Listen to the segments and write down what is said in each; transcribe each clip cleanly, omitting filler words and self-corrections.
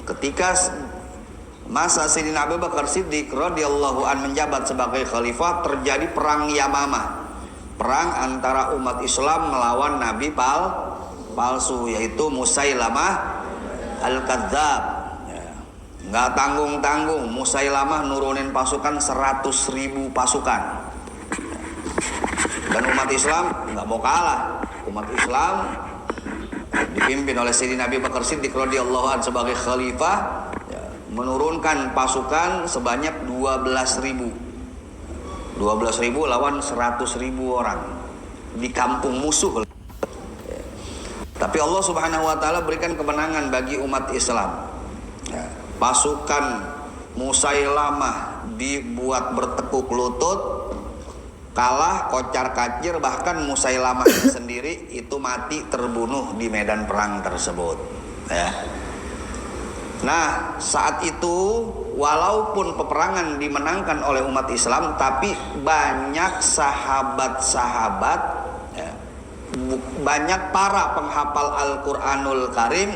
ketika masa Sayyidina Abu Bakar Siddiq radhiyallahu an menjabat sebagai khalifah, terjadi perang Yamamah, perang antara umat Islam melawan nabi palsu, yaitu Musailamah Al-Kadzab. Nggak tanggung-tanggung, Musailamah nurunin pasukan 100.000 pasukan, dan umat Islam nggak mau kalah. Umat Islam dipimpin oleh Sayyidina Abu Bakar Siddiq radhiyallahu an sebagai khalifah, menurunkan pasukan sebanyak 12.000 lawan 100.000 orang di kampung musuh. Tapi Allah Subhanahu wa taala berikan kemenangan bagi umat Islam. Pasukan Musailamah dibuat bertekuk lutut, kalah kocar-kacir, bahkan Musailamah sendiri itu mati terbunuh di medan perang tersebut. Nah, saat itu walaupun peperangan dimenangkan oleh umat Islam, tapi banyak sahabat-sahabat, banyak para penghafal Al-Quranul Karim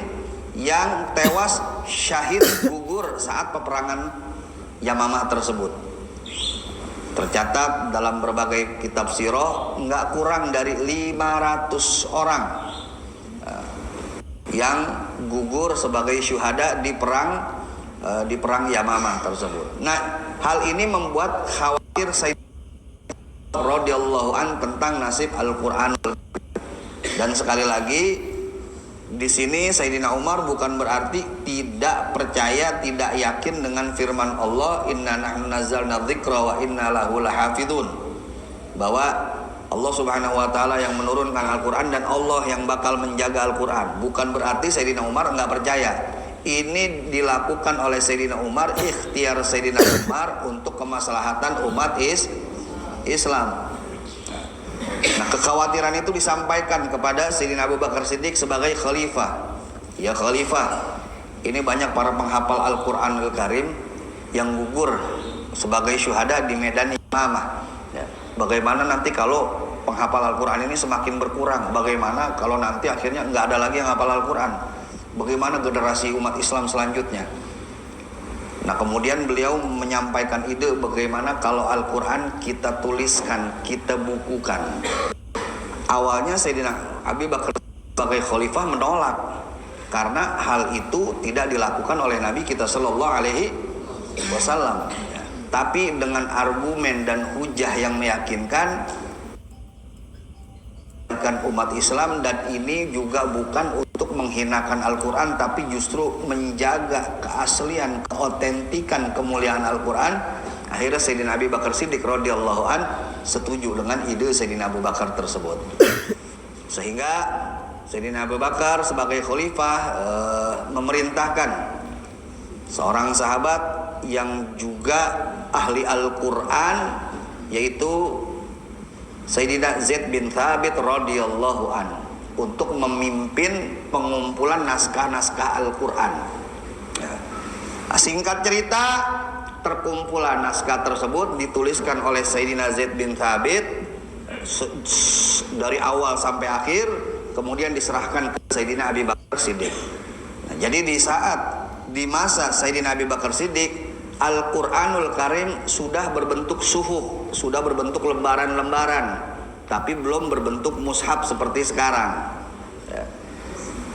yang tewas syahid gugur saat peperangan Yamamah tersebut. Tercatat dalam berbagai kitab sirah nggak kurang dari 500 orang yang gugur sebagai syuhada di perang Yamamah tersebut. Nah, hal ini membuat khawatir Sayyidina radhiyallahu an tentang nasib Al-Qur'an. Dan sekali lagi di sini Sayyidina Umar bukan berarti tidak percaya, tidak yakin dengan firman Allah, inna nahnu nazzalna dzikra wa inna lahu lahafidun, bahwa Allah Subhanahu wa taala yang menurunkan Al-Qur'an dan Allah yang bakal menjaga Al-Qur'an. Bukan berarti Sayyidina Umar enggak percaya. Ini dilakukan oleh Sayyidina Umar, ikhtiar Sayyidina Umar untuk kemaslahatan umat Islam. Nah, kekhawatiran itu disampaikan kepada Sayyidina Abu Bakar Siddiq sebagai khalifah. Ya khalifah, ini banyak para penghafal Al-Qur'anul Karim yang gugur sebagai syuhada di medan Yamamah. Bagaimana nanti kalau penghafal Al-Quran ini semakin berkurang? Bagaimana kalau nanti akhirnya nggak ada lagi yang hafal Al-Quran? Bagaimana generasi umat Islam selanjutnya? Nah, kemudian beliau menyampaikan ide bagaimana kalau Al-Quran kita tuliskan, kita bukukan. Awalnya Sayyidina Abu Bakar sebagai khalifah menolak, karena hal itu tidak dilakukan oleh Nabi kita Shallallahu Alaihi Wasallam. Tapi dengan argumen dan hujah yang meyakinkan umat Islam, dan ini juga bukan untuk menghinakan Al-Quran, tapi justru menjaga keaslian, keotentikan, kemuliaan Al-Quran. Akhirnya Sayyidina Abu Bakar Siddiq radhiyallahu an setuju dengan ide Sayyidina Abu Bakar tersebut, sehingga Sayyidina Abu Bakar sebagai khalifah memerintahkan seorang sahabat yang juga ahli Al-Quran, yaitu Sayyidina Zaid bin Thabit radhiyallahu an, untuk memimpin pengumpulan naskah-naskah Al-Quran. Singkat cerita, terkumpulan naskah tersebut dituliskan oleh Sayyidina Zaid bin Thabit dari awal sampai akhir, kemudian diserahkan ke Sayyidina Abu Bakar Siddiq. Nah, jadi di masa Sayyidina Abu Bakar Siddiq, Al-Quranul Karim sudah berbentuk suhuf, sudah berbentuk lembaran-lembaran, tapi belum berbentuk mushaf seperti sekarang.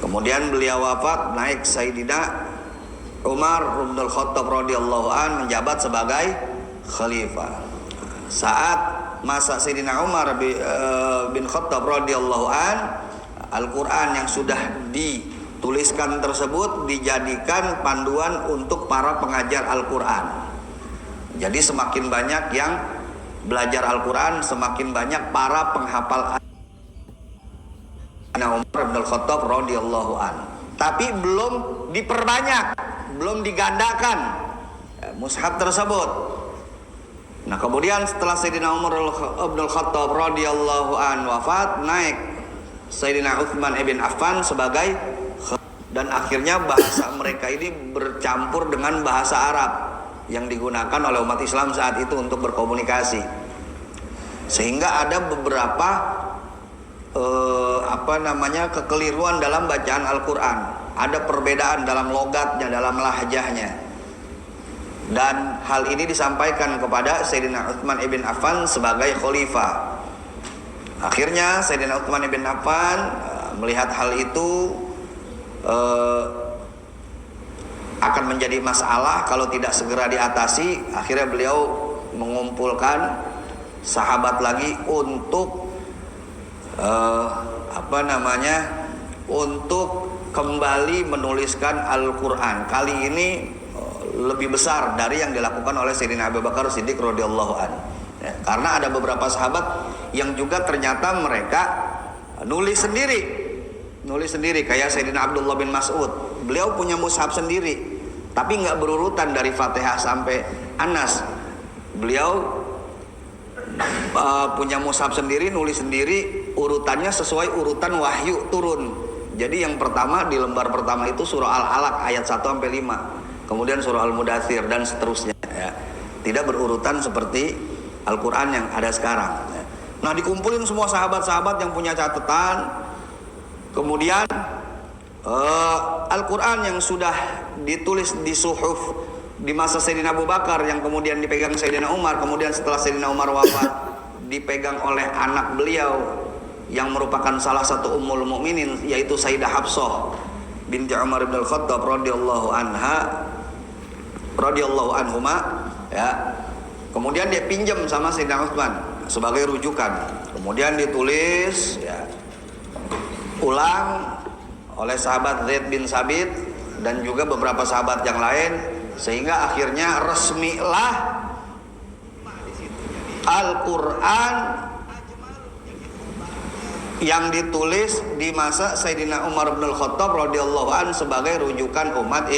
Kemudian beliau wafat, naik Sayyidina Umar bin Khattab radhiyallahu an menjabat sebagai khalifah. Saat masa Sayyidina Umar bin Khattab radhiyallahu an, Al-Quran yang sudah dituliskan tersebut dijadikan panduan untuk para pengajar Al-Quran. Jadi semakin banyak yang belajar Al-Quran, semakin banyak para penghafal Umar bin Khattab radhiyallahu an. Tapi belum diperbanyak, belum digandakan mushaf tersebut. Nah, kemudian setelah Sayyidina Umar bin Khattab radhiyallahu an wafat, naik Sayyidina Utsman ibn Affan sebagai, dan akhirnya bahasa mereka ini bercampur dengan bahasa Arab yang digunakan oleh umat Islam saat itu untuk berkomunikasi, sehingga ada beberapa kekeliruan dalam bacaan Al-Quran. ada perbedaan dalam logatnya, dalam lahjahnya. Dan hal ini disampaikan kepada Sayyidina Utsman ibn Affan sebagai khalifah. Akhirnya Sayyidina Utsman ibn Affan melihat hal itu akan menjadi masalah kalau tidak segera diatasi. Akhirnya beliau mengumpulkan sahabat lagi untuk untuk kembali menuliskan Al-Quran. Kali ini lebih besar dari yang dilakukan oleh Sayyidina Abu Bakar Siddiq radhiyallahu anhu. Ya, karena ada beberapa sahabat yang juga ternyata mereka nulis sendiri kayak Sayyidina Abdullah bin Mas'ud. Beliau punya mushaf sendiri, tapi nggak berurutan dari Fatihah sampai Anas. Beliau punya mushaf sendiri, nulis sendiri, urutannya sesuai urutan wahyu turun. Jadi yang pertama di lembar pertama itu surah Al-Alaq ayat 1 sampai 5. Kemudian surah Al-Mudaththir dan seterusnya ya. Tidak berurutan seperti Al-Quran yang ada sekarang ya. Nah, dikumpulin semua sahabat-sahabat yang punya catatan. Kemudian Al-Quran yang sudah ditulis di suhuf di masa Sayyidina Abu Bakar, yang kemudian dipegang Sayyidina Umar, kemudian setelah Sayyidina Umar wafat dipegang oleh anak beliau yang merupakan salah satu ummul mukminin, yaitu Sayyidah Hafsah binti Umar bin Al-Khattab radhiyallahu anhuma ya. Kemudian dia pinjam sama Sayyidina Utsman sebagai rujukan. Kemudian ditulis ya, ulang oleh sahabat Zaid bin Sabit dan juga beberapa sahabat yang lain, sehingga akhirnya resmilah Al-Quran yang ditulis di masa Sayyidina Umar bin Al-Khattab radhiyallahu anhu sebagai rujukan umat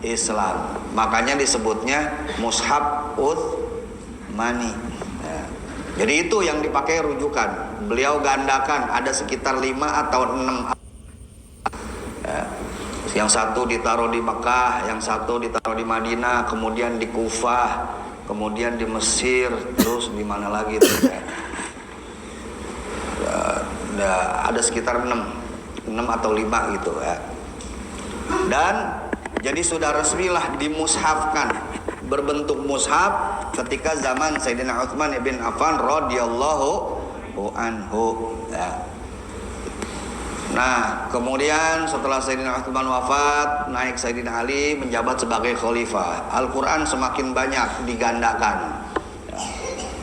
Islam. Makanya disebutnya Mushaf Utsmani ya. Jadi itu yang dipakai rujukan. Beliau gandakan, ada sekitar 5 atau 6 ya. Yang satu ditaruh di Mekah, yang satu ditaruh di Madinah, kemudian di Kufah, kemudian di Mesir, terus di mana lagi tuh ya. Ada sekitar 6 atau 5 gitu ya. Dan jadi sudah resmilah dimushafkan, berbentuk mushaf ketika zaman Sayyidina Utsman ibn Affan radhiyallahu anhu ya. Nah, kemudian setelah Sayyidina Utsman wafat, naik Sayyidina Ali menjabat sebagai khalifah. Al-Quran semakin banyak digandakan.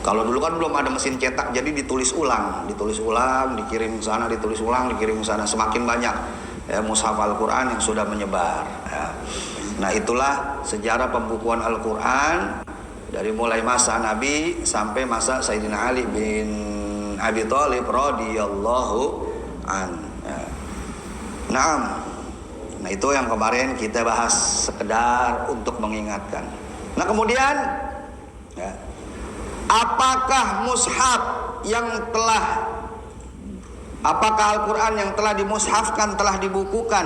Kalau dulu kan belum ada mesin cetak, jadi ditulis ulang, dikirim ke sana, ditulis ulang, dikirim ke sana. Semakin banyak ya, mushaf Al-Quran yang sudah menyebar ya. Nah, itulah sejarah pembukuan Al-Quran dari mulai masa Nabi sampai masa Sayyidina Ali bin Abi Thalib radhiyallahu anhu ya. Nah, itu yang kemarin kita bahas sekedar untuk mengingatkan. Nah, kemudian ya, apakah Al-Quran yang telah dimushafkan, telah dibukukan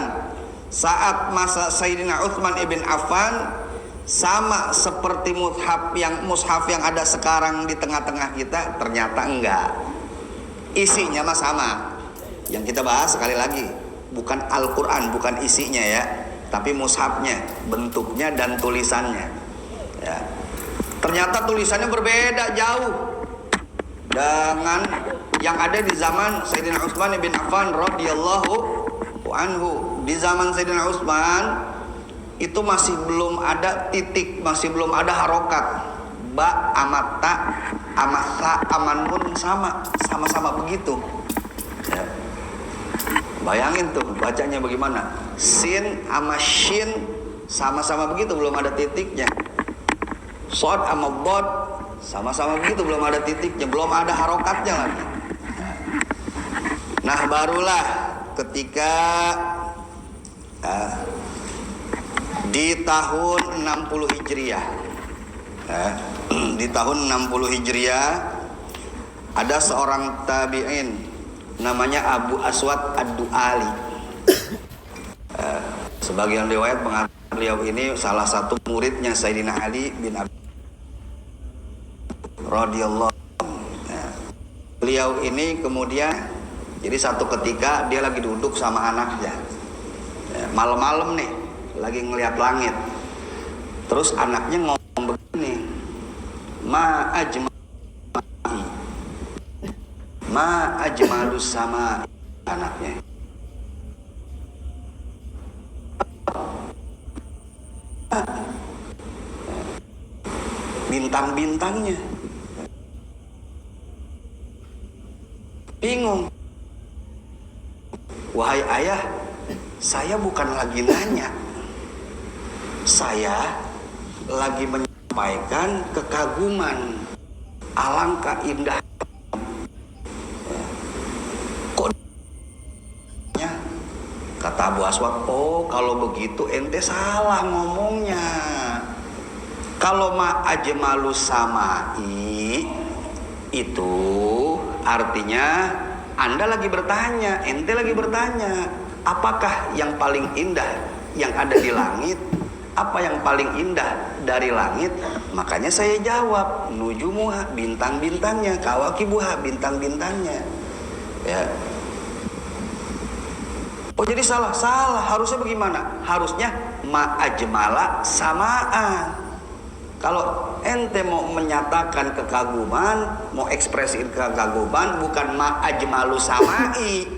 saat masa Sayyidina Utsman ibn Affan sama seperti mushaf yang ada sekarang di tengah-tengah kita? Ternyata enggak. Isinya mah sama. Yang kita bahas sekali lagi, bukan Al-Quran, bukan isinya ya, tapi mushafnya, bentuknya dan tulisannya ya. Ternyata tulisannya berbeda jauh dengan yang ada di zaman Sayyidina Utsman bin Affan radhiyallahu anhu. Di zaman Sayyidina Utsman itu masih belum ada titik, masih belum ada harokat. Ba amat ta, amat sa, aman pun sama-sama begitu ya. Bayangin tuh bacanya bagaimana. Sin sama shin sama-sama begitu, belum ada titiknya. Shod sama bod sama-sama begitu, belum ada titiknya, belum ada harokatnya lagi. Nah, barulah ketika di tahun 60 Hijriah di tahun 60 Hijriah ada seorang tabi'in namanya Abu Aswad Ad-Du'ali. Sebagian riwayat mengatakan beliau ini salah satu muridnya Sayyidina Ali bin Abi radhiyallahu anhu. Beliau ini kemudian jadi satu ketika dia lagi duduk sama anaknya ya. malam-malam nih lagi ngelihat langit, terus anaknya ngomong begini, ma ajma'i, ma ajmalus sama anaknya. Bintang-bintangnya bingung. Wahai ayah, saya bukan lagi nanya, saya lagi menyampaikan kekaguman. Alangkah indah. Kok ya? Kata Abu Aswad, oh kalau begitu ente salah ngomongnya. Kalau ma ajmalus samai itu artinya Anda lagi bertanya, ente lagi bertanya, apakah yang paling indah yang ada di langit? Apa yang paling indah dari langit? Makanya saya jawab, nujumuha, bintang-bintangnya, kawakibuha, bintang-bintangnya. Ya. Oh jadi salah, harusnya bagaimana? Harusnya ma ajmala samaa. Kalau ente mau menyatakan kekaguman, mau ekspresiin kekaguman, bukan ma ajmalu samai,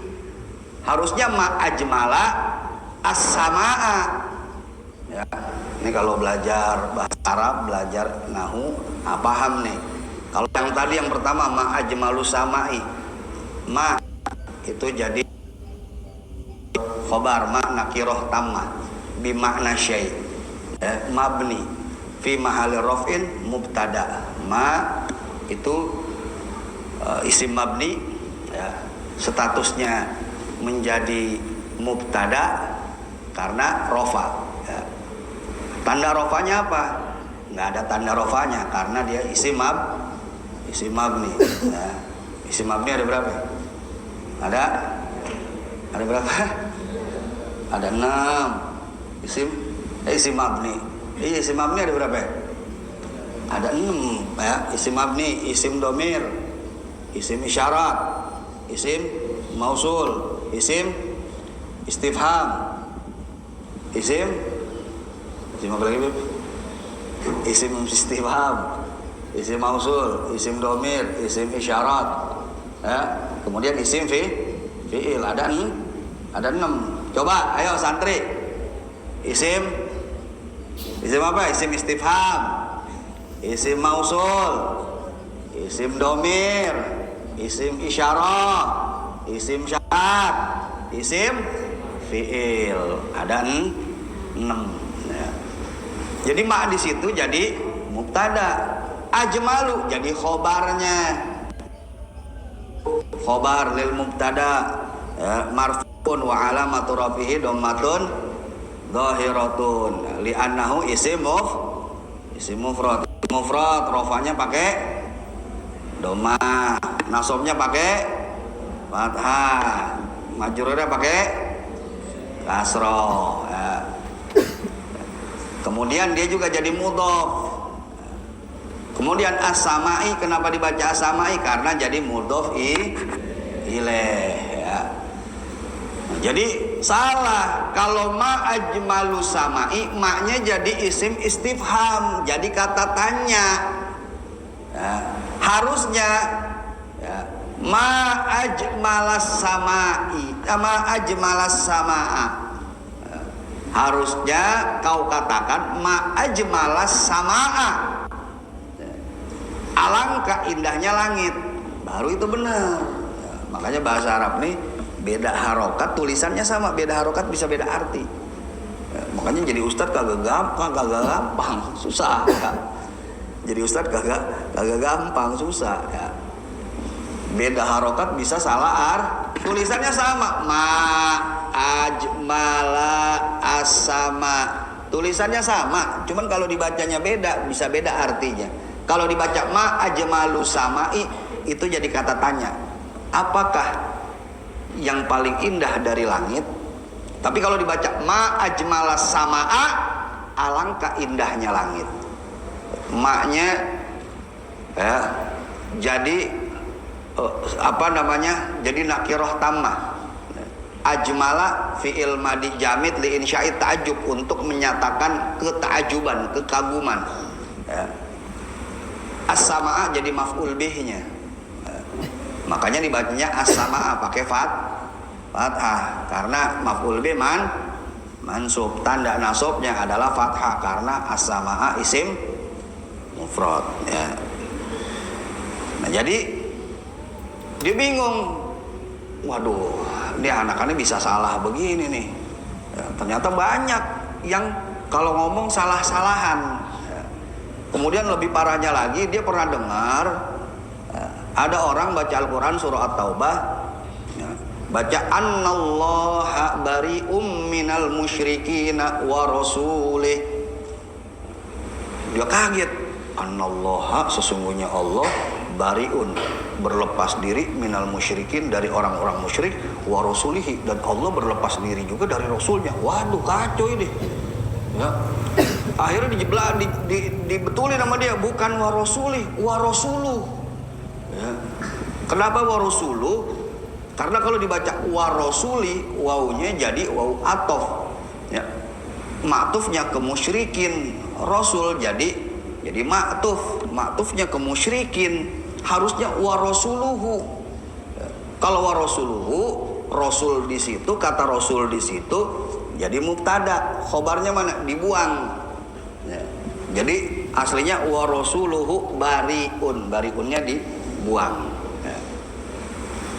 harusnya ma ajmala as-samaa. Ya, ini kalau belajar bahasa Arab, belajar nahu, paham nih. Kalau yang tadi yang pertama ma ajmalu samai, ma itu jadi khobar, ma nakiroh tammah bimakna syai', ya, mabni fi mahali raf'in mubtada. Ma itu isim mabni, ya, statusnya menjadi mubtada karena rofa, ya. Tanda rofanya apa? Nggak ada tanda rofanya karena dia isim mabni, ya. Isim mabni ada berapa? Ada berapa? Ada 6 isim mabni. Iya, isim mabni ada berapa? Ada 6, ya. Isim mabni, isim domir, isim isyarat, isim mausul, isim istifham, isim apa lagi? Isim istifham, isim mausul, isim domir, isim isyarat, ya. Kemudian isim fi'il ada 6. Coba ayo santri, isim apa? Isim istifham, isim mausul, isim domir, isim isyarah, isim syarat, isim fi'il. Ada 6, ya. Jadi ma di situ jadi mubtada, ajmalu jadi khobarnya, khobar lil mubtada, ya, marfu'un wa alamatu rafihi dhammatun dhahiratun li'annahu isim mufrad. Mufrad rofanya pakai dhamma, nasabnya pakai fathah, majrurnya pakai kasroh, ya. Kemudian dia juga jadi mudhof. Kemudian as-samai, kenapa dibaca as-samai? Karena jadi mudhof ilaih, ya. Jadi salah kalau ma ajmalu samai, maknya jadi isim istifham, jadi kata tanya, ya. Harusnya, ya, ma ajmalas samai, ma ajmalas samaa, ya. Harusnya kau katakan ma ajmalas samaa, ya. Alangkah indahnya langit, baru itu benar, ya. Makanya bahasa Arab nih beda harokat, tulisannya sama, beda harokat bisa beda arti, ya. Makanya jadi ustadz kagak gampang, susah, ya. Jadi ustadz kagak gampang, susah, ya. Beda harokat bisa salah tulisannya sama, ma ajmala asama, tulisannya sama, cuman kalau dibacanya beda bisa beda artinya. Kalau dibaca ma ajmalu samai itu jadi kata tanya, apakah yang paling indah dari langit? Tapi kalau dibaca ma ajmalas samaa, alangkah indahnya langit. Maknya, ya, jadi jadi nakiroh tammah. Ajmala fi'il madi jamid li insya'i ta'ajub, untuk menyatakan ketaajuban, kekaguman. Ya. As-sama'a jadi maf'ul bihnya. Ya. Makanya dibacanya as-sama'a pakai fathah karena maf'ul bih mansub. Tanda nasabnya adalah fathah karena as-sama'a isim mufrad. Ya. Nah, jadi dia bingung. Waduh, ini anak-anak bisa salah begini nih. Ya, ternyata banyak yang kalau ngomong salah-salahan. Ya. Kemudian lebih parahnya lagi, dia pernah dengar ada orang baca Al-Quran surah At-Taubah, ya, baca annallaha bari'um minal musyrikina wa rasulih. Dia kaget, annallaha, sesungguhnya Allah, bari'un, berlepas diri, minal musyrikin, dari orang-orang musyrik, wa rasulihi, dan Allah berlepas diri juga dari rasulnya. Waduh, kacau ini. Ya. Akhirnya dibetulin sama dia, bukan wa rasulih, wa rasuluh. Ya. Kenapa wa rasuluh? Karena kalau dibaca wa rasuli, wawunya jadi waw atof. Ya. Ma'tufnya ke musyrikin, rasul jadi ma'tufnya ke musyrikin. Harusnya wa rasuluhu. Kalau wa rasuluhu, rasul di situ, kata rasul di situ jadi mubtada, khobarnya mana? Dibuang. Ya. Jadi aslinya wa rasuluhu bariun, bariunnya dibuang. Ya.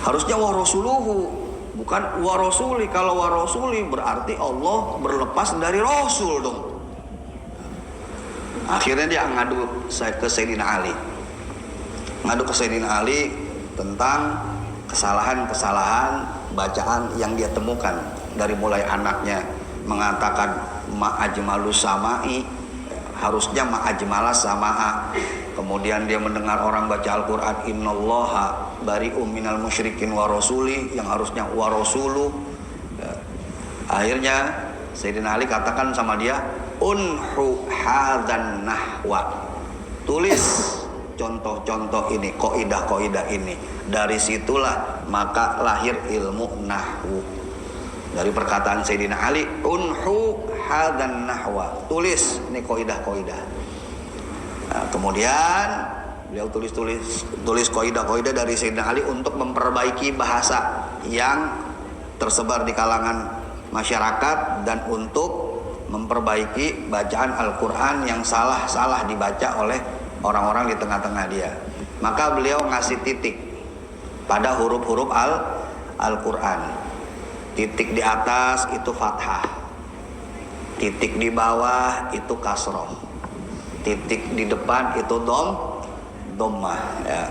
Harusnya wa rasuluhu, bukan wa rasuli. Kalau wa rasuli berarti Allah berlepas dari rasul dong. Akhirnya dia ngadu ke Sayyidina Ali. Ngadu ke Sayyidina Ali tentang kesalahan-kesalahan bacaan yang dia temukan. Dari mulai anaknya mengatakan ma'ajmalus sama'i, harusnya ma'ajmalas sama'a. Kemudian dia mendengar orang baca Al-Quran innallaha bari'um minal musyrikin wa rasuli, yang harusnya wa rasulu. Akhirnya Sayyidina Ali katakan sama dia, unhu hadzan nahwa, tulis contoh-contoh ini, kaidah-kaidah ini. Dari situlah maka lahir ilmu nahwu. Dari perkataan Sayyidina Ali, unhu hadzan nahwa, tulis ini kaidah-kaidah. Nah, kemudian beliau tulis kaidah-kaidah dari Sayyidina Ali untuk memperbaiki bahasa yang tersebar di kalangan masyarakat dan untuk memperbaiki bacaan Al-Quran yang salah-salah dibaca oleh orang-orang di tengah-tengah dia. Maka beliau ngasih titik pada huruf-huruf Al-Quran. Titik di atas itu fathah, titik di bawah itu kasroh, titik di depan itu dhammah. Ya.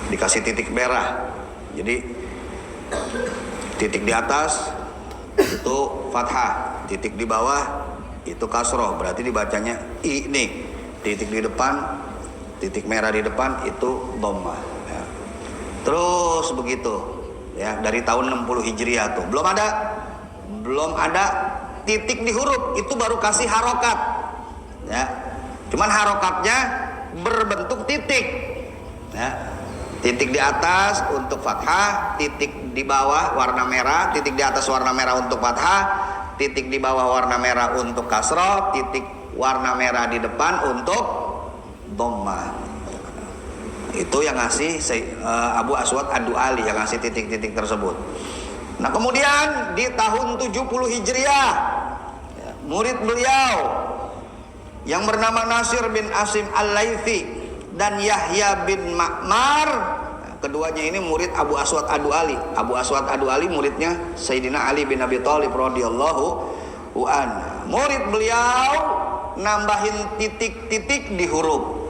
Dikasih titik merah. Jadi titik di atas itu fathah, titik di bawah itu kasroh, berarti dibacanya i nih. Titik di depan, titik merah di depan itu dhammah. Ya. Terus begitu, ya, dari tahun 60 Hijriah tuh belum ada titik di huruf, itu baru kasih harokat. Ya, cuman harokatnya berbentuk titik. Ya. Titik di atas untuk fathah, titik di bawah warna merah, titik di atas warna merah untuk fathah, titik di bawah warna merah untuk kasroh, titik warna merah di depan untuk dhammah. Itu yang ngasih Abu Aswad Ad-Du'ali, yang ngasih titik-titik tersebut. Nah, kemudian di tahun 70 Hijriah, murid beliau yang bernama Nasir bin Asim Al-Laythi dan Yahya bin Ma'mar, keduanya ini murid Abu Aswad Ad-Du'ali. Abu Aswad Ad-Du'ali muridnya Sayyidina Ali bin Abi Thalib radhiyallahu anhu. Murid beliau nambahin titik-titik di huruf.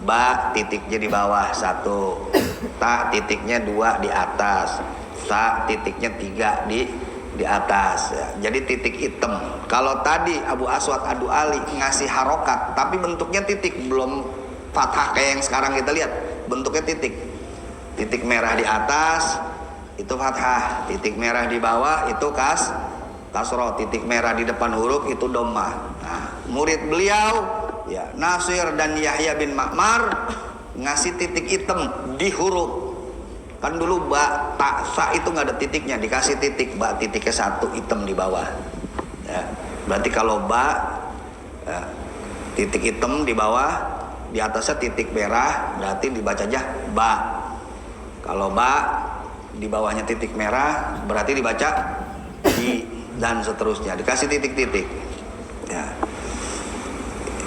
Ba titiknya di bawah 1, ta titiknya 2 di atas, ta titiknya 3 di atas. Ya. Jadi titik hitam. Kalau tadi Abu Aswad Ad-Du'ali ngasih harokat tapi bentuknya titik, belum fathah kayak yang sekarang kita lihat, bentuknya titik. Titik merah di atas itu fathah, titik merah di bawah itu kasroh, titik merah di depan huruf itu dhammah. Nah, murid beliau ya Nasir dan Yahya bin Ma'mar ngasih titik hitam di huruf. Kan dulu ba, ta, sa itu nggak ada titiknya, dikasih titik, ba titiknya satu hitam di bawah. Ya, berarti kalau ba ya, titik hitam di bawah, di atasnya titik merah, berarti dibaca aja ba. Kalau ba di bawahnya titik merah, berarti dibaca i, dan seterusnya, dikasih titik-titik. Ya.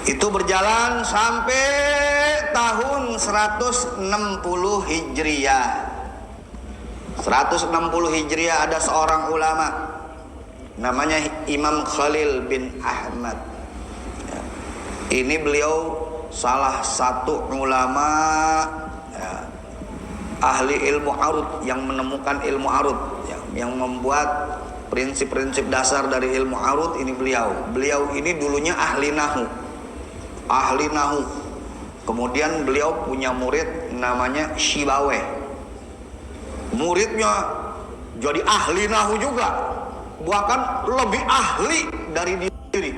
Itu berjalan sampai tahun 160 Hijriah. 160 Hijriah ada seorang ulama namanya Imam Khalil bin Ahmad. Ya. Ini beliau salah satu ulama ya, ahli ilmu arud yang menemukan ilmu arud ya, yang membuat prinsip-prinsip dasar dari ilmu arud. Ini beliau ini dulunya ahli nahu. Kemudian beliau punya murid namanya Syibaweh. Muridnya jadi ahli nahu juga, bahkan lebih ahli dari dia sendiri.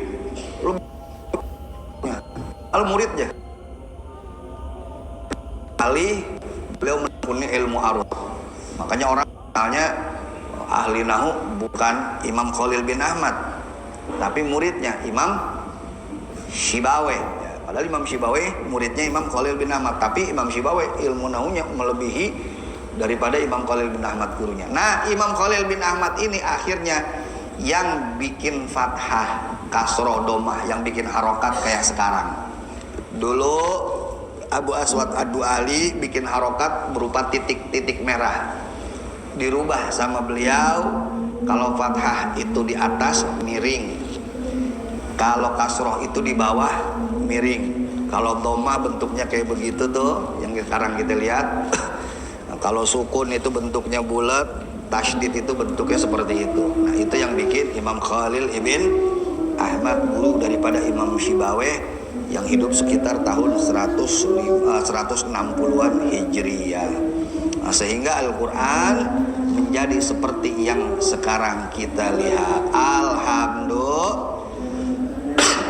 Muridnya ahli, beliau menekuni ilmu arud. Makanya orang kenalnya ahli nahu bukan Imam Khalil bin Ahmad, tapi muridnya Imam Syibaweh. Padahal Imam Syibaweh muridnya Imam Khalil bin Ahmad, tapi Imam Syibaweh ilmu nahunya melebihi daripada Imam Khalil bin Ahmad gurunya. Nah, Imam Khalil bin Ahmad ini akhirnya yang bikin fathah, kasroh, domah, yang bikin harokat kayak sekarang. Dulu Abu Aswad Ad-Du'ali bikin harokat berupa titik-titik merah. Dirubah sama beliau, kalau fathah itu di atas miring, kalau kasroh itu di bawah miring, kalau doma bentuknya kayak begitu tuh yang sekarang kita lihat. Kalau sukun itu bentuknya bulat, tasydid itu bentuknya seperti itu. Nah, itu yang bikin Imam Khalil ibn Ahmad guru daripada Imam Syibaweh yang hidup sekitar tahun 160-an Hijriyah. Nah, sehingga Al-Quran menjadi seperti yang sekarang kita lihat.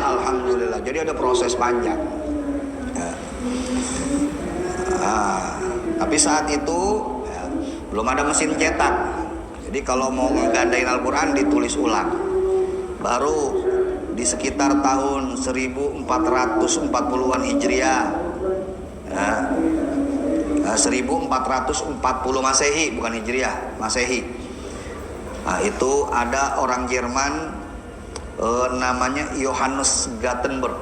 Alhamdulillah. Jadi ada proses panjang. Ya. Tapi saat itu ya, belum ada mesin cetak. Jadi kalau mau ngegandain Al-Quran ditulis ulang. Baru di sekitar tahun 1440-an Hijriah. Ya. 1440 Masehi, bukan Hijriah, Masehi. Nah, itu ada orang Jerman namanya Johannes Gutenberg.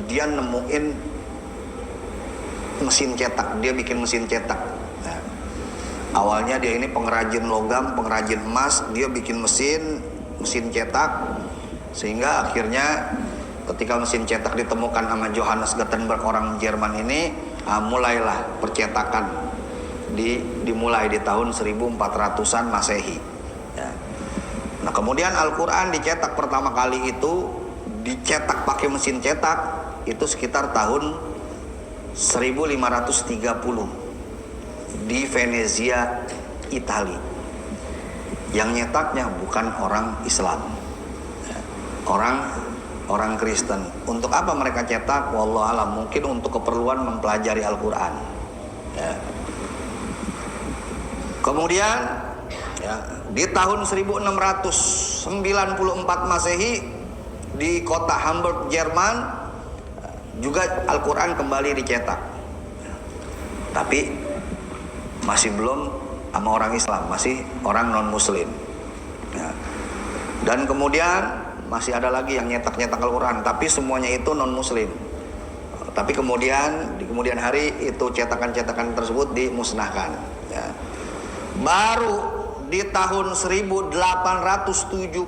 Dia nemuin mesin cetak, dia bikin mesin cetak. Nah, awalnya dia ini pengrajin logam, pengrajin emas, dia bikin mesin cetak, sehingga akhirnya ketika mesin cetak ditemukan sama Johannes Gutenberg orang Jerman ini, mulailah percetakan dimulai di tahun 1400-an Masehi. Ya. Nah, kemudian Al-Quran dicetak pertama kali itu, dicetak pakai mesin cetak itu sekitar tahun 1530 di Venezia, Italia. Yang nyetaknya bukan orang Islam, orang Kristen. Untuk apa mereka cetak? Wallahualam, mungkin untuk keperluan mempelajari Al-Quran. Ya. Kemudian ya, di tahun 1694 Masehi di kota Hamburg, Jerman, juga Al-Quran kembali dicetak. Tapi masih belum sama orang Islam, masih orang non-Muslim. Ya. Dan kemudian masih ada lagi yang nyetak Al-Quran, tapi semuanya itu non-Muslim. Tapi kemudian di kemudian hari itu cetakan-cetakan tersebut dimusnahkan. Ya. Baru di tahun 1877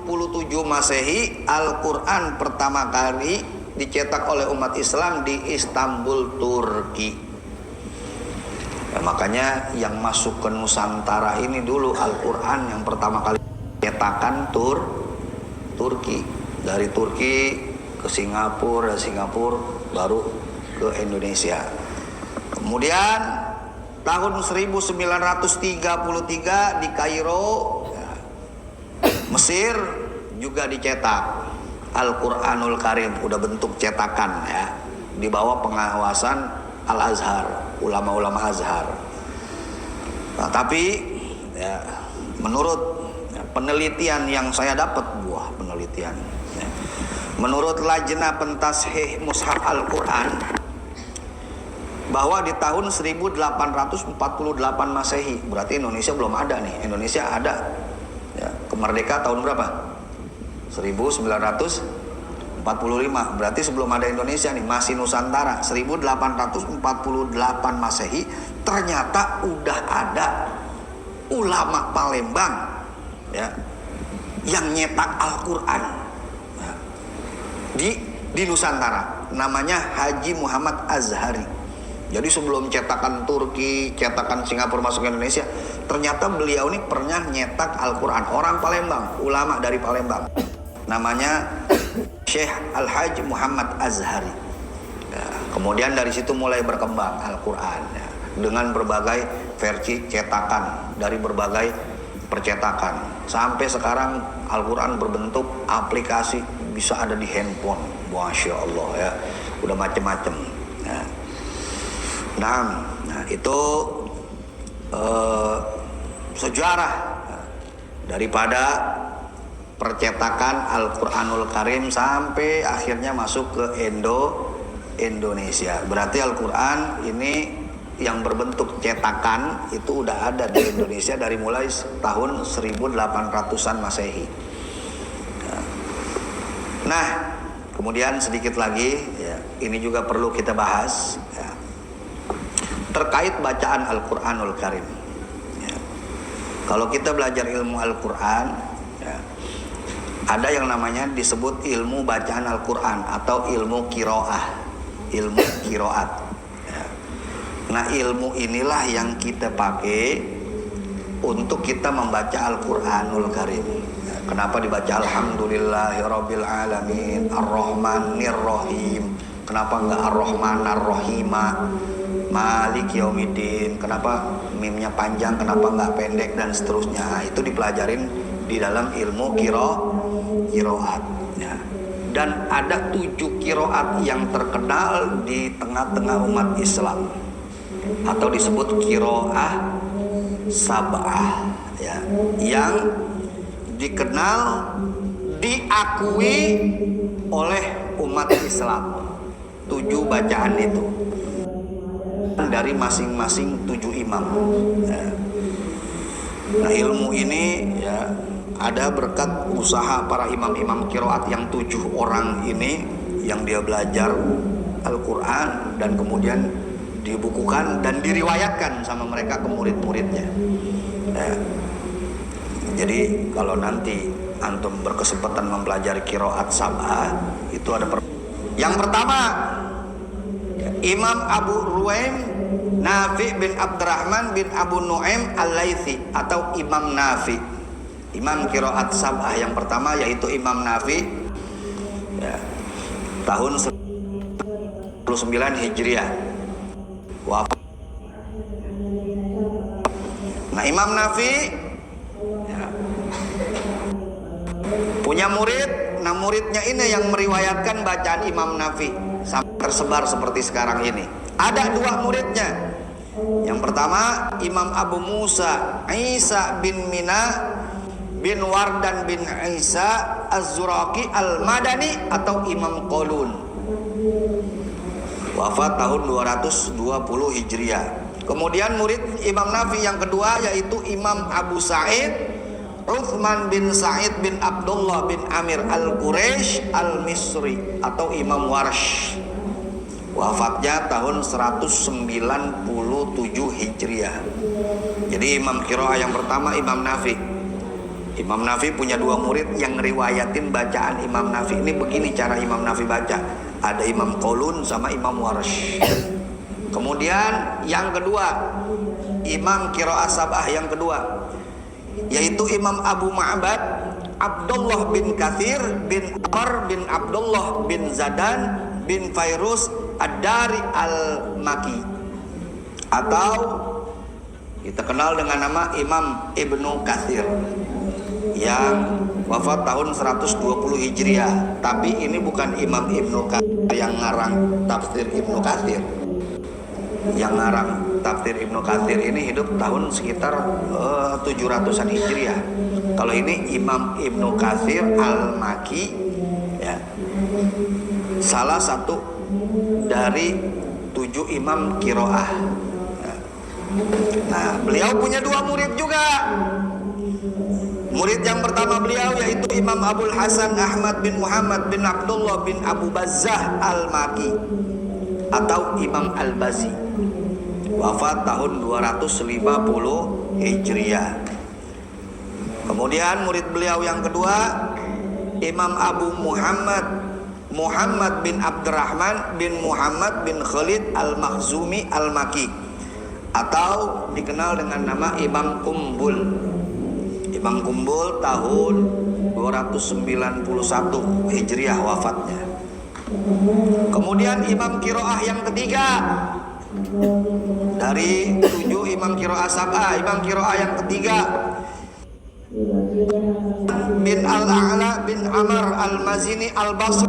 Masehi Al-Quran pertama kali dicetak oleh umat Islam di Istanbul, Turki. Ya, makanya yang masuk ke Nusantara ini dulu Al-Quran yang pertama kali cetakan Turki. Dari Turki ke Singapura, dari Singapura baru ke Indonesia. Kemudian tahun 1933 di Kairo, ya, Mesir juga dicetak Al-Quranul Karim, udah bentuk cetakan ya, di bawah pengawasan Al-Azhar. ulama-ulama Azhar. Nah, tapi ya, menurut penelitian yang saya dapat, penelitian ya, menurut Lajnah Pentashih Mushaf Al-Quran, bahwa di tahun 1848 Masehi, berarti Indonesia belum ada nih. Indonesia ada ya, kemerdekaan tahun berapa? 1945, berarti sebelum ada Indonesia nih, masih Nusantara. 1848 Masehi ternyata udah ada ulama Palembang ya, yang nyetak Al-Quran ya, di Nusantara, namanya Haji Muhammad Azhari. Jadi sebelum cetakan Turki, cetakan Singapura masuk ke Indonesia, ternyata beliau ini pernah nyetak Al-Quran. Orang Palembang, ulama dari Palembang, namanya Syekh Al-Hajj Muhammad Azhari ya, kemudian dari situ mulai berkembang Al-Quran ya, dengan berbagai versi cetakan dari berbagai percetakan, sampai sekarang Al-Quran berbentuk aplikasi, bisa ada di handphone. Masya Allah ya, udah macem-macem ya. Nah itu sejarah daripada percetakan Al-Quranul Karim sampai akhirnya masuk ke Indonesia. Berarti Al-Quran ini yang berbentuk cetakan itu udah ada di Indonesia dari mulai tahun 1800-an Masehi. Nah, kemudian sedikit lagi ya, ini juga perlu kita bahas ya, terkait bacaan Al-Quranul Karim ya. Kalau kita belajar ilmu Al-Quran ya, ada yang namanya disebut ilmu bacaan Al-Quran atau ilmu kiroah, ilmu kiroat ya. Nah, ilmu inilah yang kita pakai untuk kita membaca Al-Quranul Karim ya. Kenapa dibaca Alhamdulillahirabbil alamin Ar-Rahmanir Rahim? Kenapa enggak Ar-Rahman Ar-Rahima Malik Yaumiddin? Kenapa mimnya panjang, kenapa enggak pendek, dan seterusnya. Nah, itu dipelajarin di dalam ilmu kiroat ya. Dan ada 7 kiroat yang terkenal di tengah-tengah umat Islam, atau disebut kiroah sab'ah ya, yang dikenal, diakui oleh umat Islam. 7 bacaan itu dari masing-masing 7 imam ya. Nah, ilmu ini ya ada berkat usaha para imam-imam kiroat yang 7 orang ini, yang dia belajar Al-Quran dan kemudian dibukukan dan diriwayatkan sama mereka ke murid-muridnya ya. Jadi kalau nanti antum berkesempatan mempelajari kiroat sab'ah, itu ada yang pertama Imam Abu Ruwaim Nafi bin Abdurrahman bin Abu Nu'aim Al-Laythi atau Imam Nafi. Imam kiroat sab'ah yang pertama yaitu Imam Nafi ya, tahun 19 Hijriah wafat. Nah, Imam Nafi ya, punya murid. Nah, muridnya ini yang meriwayatkan bacaan Imam Nafi sampai tersebar seperti sekarang ini. Ada 2 muridnya. Yang pertama Imam Abu Musa Isa bin Mina bin Wardan bin Isa Az-Zuraki Al-Madani atau Imam Qolun, wafat tahun 220 Hijriah. Kemudian murid Imam Nafi yang kedua yaitu Imam Abu Sa'id Uthman bin Sa'id bin Abdullah bin Amir Al-Quraish Al-Misri atau Imam Warsh, wafatnya tahun 197 Hijriah. Jadi imam qiraah yang pertama Imam Nafi. Imam Nafi punya 2 murid yang ngeriwayatin bacaan Imam Nafi. Ini begini cara Imam Nafi baca. Ada Imam Qolun sama Imam Warsh. Kemudian yang kedua Imam qiraah sab'ah yang kedua yaitu Imam Abu Ma'bad Abdullah bin Kathir bin Amr bin Abdullah bin Zadan bin Fairuz Ad-Dari Al-Maki, atau kita kenal dengan nama Imam Ibnu Katsir yang wafat tahun 120 Hijriah. Tapi ini bukan Imam Ibnu Katsir yang ngarang tafsir Ibnu Katsir. yang ngarang tafsir Ibnu Katsir ini hidup tahun sekitar 700-an Hijriah. Kalau ini Imam Ibnu Katsir Al-Makki, ya, salah satu dari 7 imam qiraah. Nah, beliau punya 2 murid juga. Murid yang pertama beliau yaitu Imam Abul Hasan Ahmad bin Muhammad bin Abdullah bin Abu Bazzah Al-Makki atau Imam Al-Bazi, wafat tahun 250 Hijriah. Kemudian murid beliau yang kedua Imam Abu Muhammad bin Abdurrahman bin Muhammad bin Khalid Al-Makhzumi Al-Makki atau dikenal dengan nama Imam Kumbul. Imam Kumbul tahun 291 Hijriah wafatnya. Kemudian imam qiraah yang ketiga dari 7 imam qiraah sab'ah, imam qiraah yang ketiga bin Al-A'la bin Amr Al-Mazini Al-Basri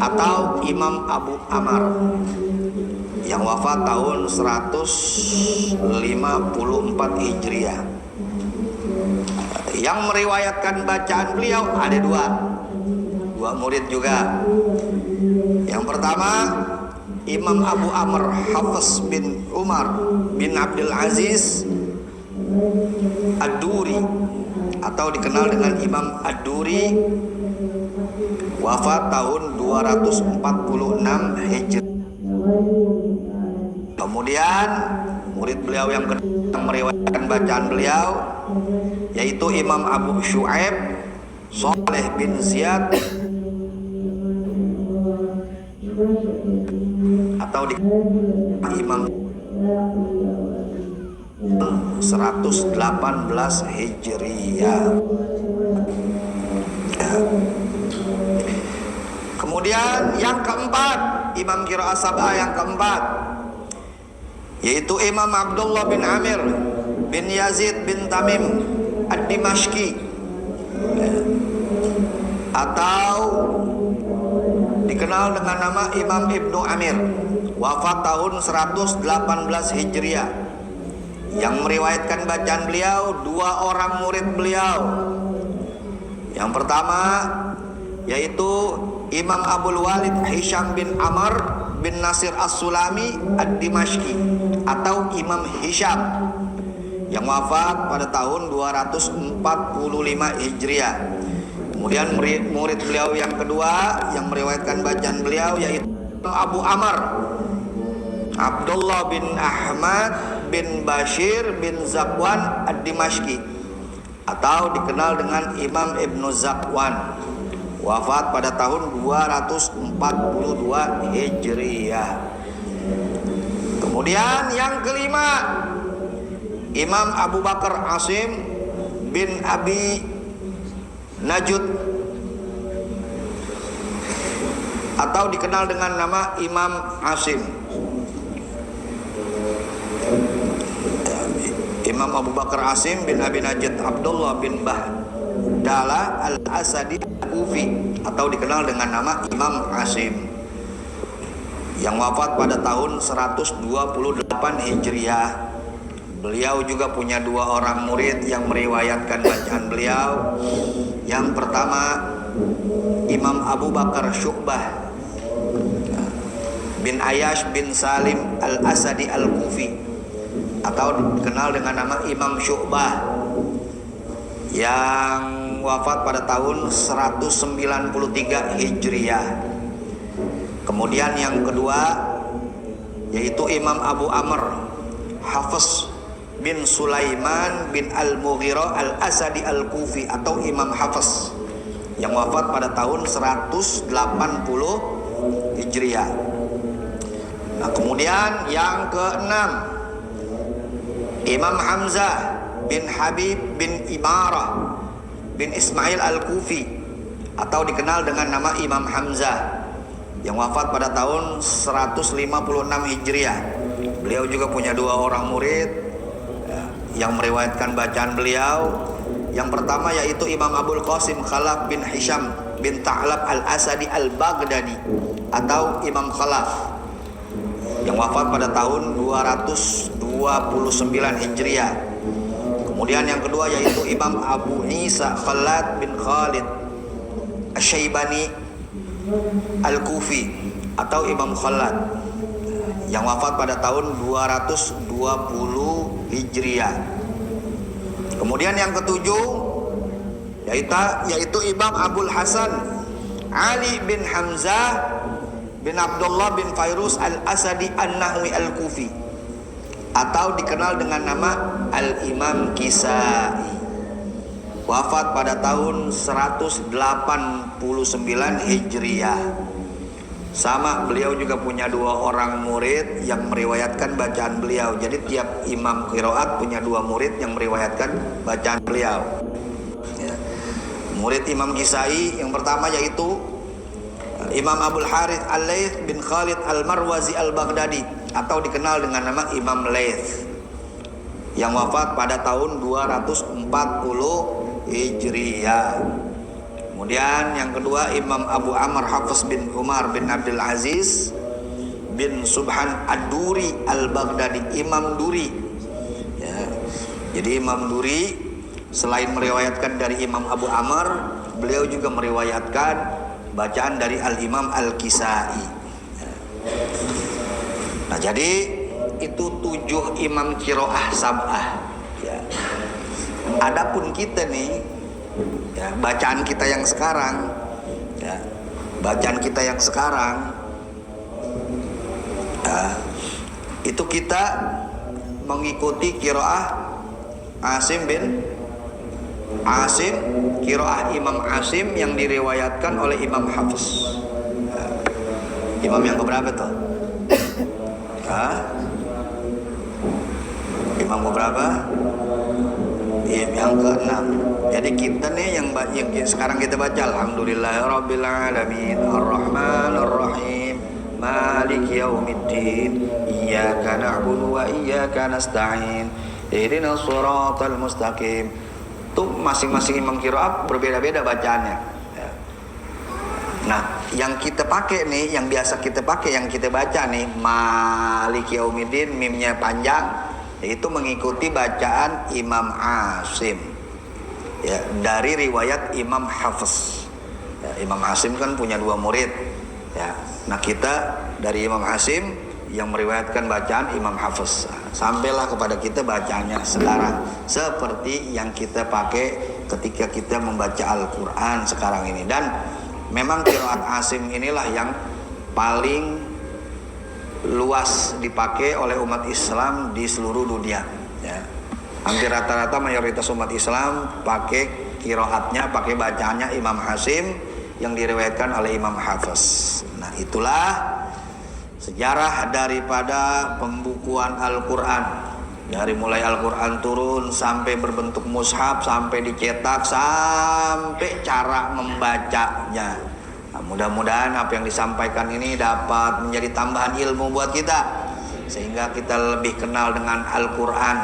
atau Imam Abu Amr yang wafat tahun 154 Hijriah. Yang meriwayatkan bacaan beliau ada 2 murid juga. Yang pertama Imam Abu Amr Hafiz bin Umar bin Abdul Aziz Ad-Duri atau dikenal dengan Imam Ad-Duri, wafat tahun 246 Hijriah. Kemudian murid beliau yang kedua yang meriwayatkan bacaan beliau yaitu Imam Abu Syu'aib Saleh bin Ziyad atau di Imam 118 Hijriah. Kemudian yang keempat, imam qiraah sab'ah yang keempat yaitu Imam Abdullah bin Amir bin Yazid bin Tamim Ad-Dimashqi atau dikenal dengan nama Imam Ibnu Amir, wafat tahun 118 Hijriah. Yang meriwayatkan bacaan beliau 2 orang murid beliau. Yang pertama yaitu Imam Abul Walid Hisham bin Amr bin Nasir As-Sulami Ad-Dimashqi atau Imam Hisham yang wafat pada tahun 245 Hijriah. Kemudian murid beliau yang kedua yang meriwayatkan bacaan beliau yaitu Abu Amr Abdullah bin Ahmad bin Bashir bin Zakwan Ad-Dimashqi atau dikenal dengan Imam Ibnu Zakwan, wafat pada tahun 242 Hijriah. Kemudian yang kelima Imam Abu Bakar Asim bin Abi Najud atau dikenal dengan nama Imam Asim. Imam Abu Bakar Asim bin Abi Najud Abdullah bin Bahdala Al-Asadi Al-Kufi atau dikenal dengan nama Imam Asim yang wafat pada tahun 128 Hijriah. Beliau juga punya 2 orang murid yang meriwayatkan bacaan beliau. Yang pertama Imam Abu Bakar Syu'bah bin Ayash bin Salim Al-Asadi Al-Kufi atau dikenal dengan nama Imam Syu'bah yang wafat pada tahun 193 Hijriah. Kemudian yang kedua yaitu Imam Abu Amr Hafiz bin Sulaiman bin Al-Mughirah Al-Asadi Al-Kufi atau Imam Hafiz yang wafat pada tahun 180 Hijriah. Nah, kemudian yang keenam Imam Hamzah bin Habib bin Imarah bin Ismail Al-Kufi atau dikenal dengan nama Imam Hamzah yang wafat pada tahun 156 Hijriah. Beliau juga punya 2 orang murid yang meriwayatkan bacaan beliau. Yang pertama yaitu Imam Abul Qasim Khalaf bin Hisham bin Ta'lab Al-Asadi Al-Baghdadi atau Imam Khalaf yang wafat pada tahun 229 Hijriah. Kemudian yang kedua yaitu Imam Abu Isa Khalad bin Khalid Asy-Syaibani Al-Kufi atau Imam Khalad, yang wafat pada tahun 220 Hijriah. Kemudian yang ketujuh yaitu Imam Abul Hasan Ali bin Hamzah bin Abdullah bin Fairuz Al-Asadi An-Nahwi Al-Kufi atau dikenal dengan nama Al-Imam Kisai, wafat pada tahun 189 Hijriah. Sama, beliau juga punya 2 orang murid yang meriwayatkan bacaan beliau. Jadi tiap imam qiraat punya 2 murid yang meriwayatkan bacaan beliau. Ya. Murid Imam Kisai yang pertama yaitu Imam Abul Harith Al-Laits bin Khalid Al-Marwazi Al-Baghdadi atau dikenal dengan nama Imam Laits, yang wafat pada tahun 240 Hijriah. Kemudian yang kedua Imam Abu Amr Hafiz bin Umar bin Abdul Aziz bin Subhan Ad-Duri Al-Baghdadi, Imam Duri. Ya. Jadi Imam Duri selain meriwayatkan dari Imam Abu Amr, beliau juga meriwayatkan bacaan dari Al-Imam Al-Kisai. Ya. Nah, jadi itu 7 imam qiraah sab'ah. Ya. Adapun kita nih, ya, bacaan kita yang sekarang, ya, itu kita mengikuti qiraah qiraah Imam Asim yang diriwayatkan oleh Imam Hafiz. Ya. Imam yang keberapa tuh? Imam keberapa? Yang ke-6. Jadi kita nih yang sekarang kita baca Alhamdulillahirabbil alamin arrahmanir rahim maliki yaumiddin iyyaka na'budu wa iyyaka nasta'in ihdinas shiratal mustaqim. Tuh masing-masing imam qiraat berbeda-beda bacaannya. Ya. Nah, yang kita pakai nih, yang biasa kita pakai, yang kita baca nih maliki yaumiddin, mimnya panjang, itu mengikuti bacaan Imam Asim, ya, dari riwayat Imam Hafiz. Ya, Imam Asim kan punya 2 murid, ya. Nah, kita dari Imam Asim yang meriwayatkan bacaan Imam Hafiz. Sampailah kepada kita bacaannya sekarang seperti yang kita pakai ketika kita membaca Al-Quran sekarang ini. Dan memang qiraat Asim inilah yang paling luas dipakai oleh umat Islam di seluruh dunia, ya. Hampir rata-rata mayoritas umat Islam pakai qiraatnya, pakai bacaannya Imam Asim yang diriwayatkan oleh Imam Hafiz. Nah, itulah sejarah daripada pembukuan Al-Quran, dari mulai Al-Quran turun sampai berbentuk mushaf, sampai dicetak, sampai cara membacanya. Nah, mudah-mudahan apa yang disampaikan ini dapat menjadi tambahan ilmu buat kita, sehingga kita lebih kenal dengan Al-Quran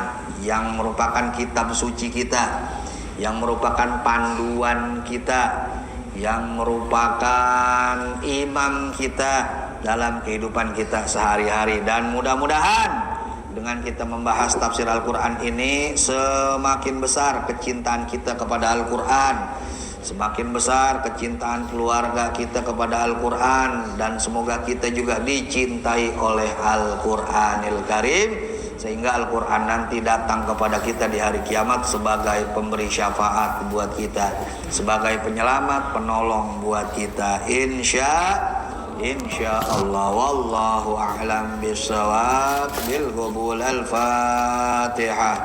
yang merupakan kitab suci kita, yang merupakan panduan kita, yang merupakan imam kita dalam kehidupan kita sehari-hari. Dan mudah-mudahan dengan kita membahas tafsir Al-Quran ini, semakin besar kecintaan kita kepada Al-Quran, semakin besar kecintaan keluarga kita kepada Al-Quran, dan semoga kita juga dicintai oleh Al-Quranil Karim, sehingga Al-Quran nanti datang kepada kita di hari kiamat sebagai pemberi syafaat buat kita, sebagai penyelamat, penolong buat kita, insya Allah. Wallahu a'lam bishawab. Bil qabul. Al-Fatihah.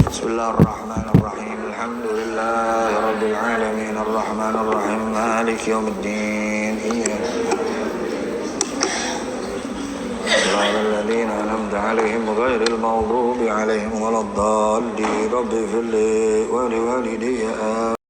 Bismillahirrahmanirrahim. Alhamdulillahirabbil alamin arrahmanir rahim maliki yaumiddin الذين أنعمت عليهم غير المغضوب عليهم ولا الضالين رب اغفر لي ولوالدي